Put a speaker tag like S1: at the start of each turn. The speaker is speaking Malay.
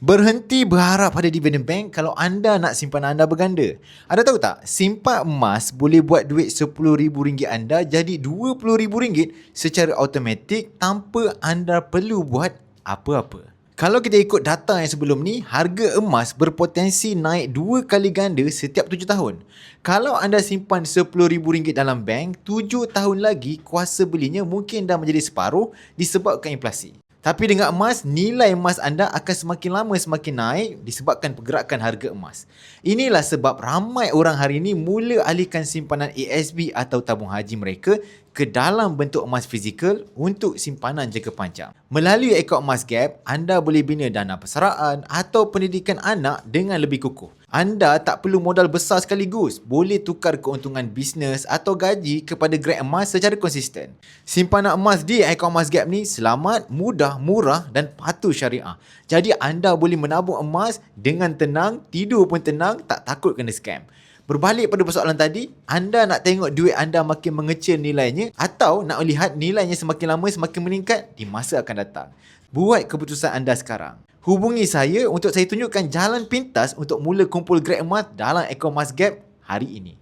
S1: Berhenti berharap pada dividend bank kalau anda nak simpanan anda berganda. Anda tahu tak, simpan emas boleh buat duit RM10,000 anda jadi RM20,000 secara automatik tanpa anda perlu buat apa-apa. Kalau kita ikut data yang sebelum ni, harga emas berpotensi naik 2 kali ganda setiap 7 tahun. Kalau anda simpan RM10,000 dalam bank, 7 tahun lagi kuasa belinya mungkin dah menjadi separuh disebabkan inflasi. Tapi dengan emas, nilai emas anda akan semakin lama semakin naik disebabkan pergerakan harga emas. Inilah sebab ramai orang hari ini mula alihkan simpanan ASB atau tabung haji mereka ke dalam bentuk emas fizikal untuk simpanan jangka panjang. Melalui akaun Emas Gap, anda boleh bina dana persaraan atau pendidikan anak dengan lebih kukuh. Anda tak perlu modal besar sekaligus, boleh tukar keuntungan bisnes atau gaji kepada grade emas secara konsisten. Simpanan emas di akaun Emas Gap ni selamat, mudah, murah dan patuh syariah. Jadi anda boleh menabung emas dengan tenang, tidur pun tenang, tak takut kena scam. Berbalik pada persoalan tadi, anda nak tengok duit anda makin mengecil nilainya atau nak lihat nilainya semakin lama semakin meningkat di masa akan datang? Buat keputusan anda sekarang. Hubungi saya untuk saya tunjukkan jalan pintas untuk mula kumpul grade emas dalam akaun Emas Gap hari ini.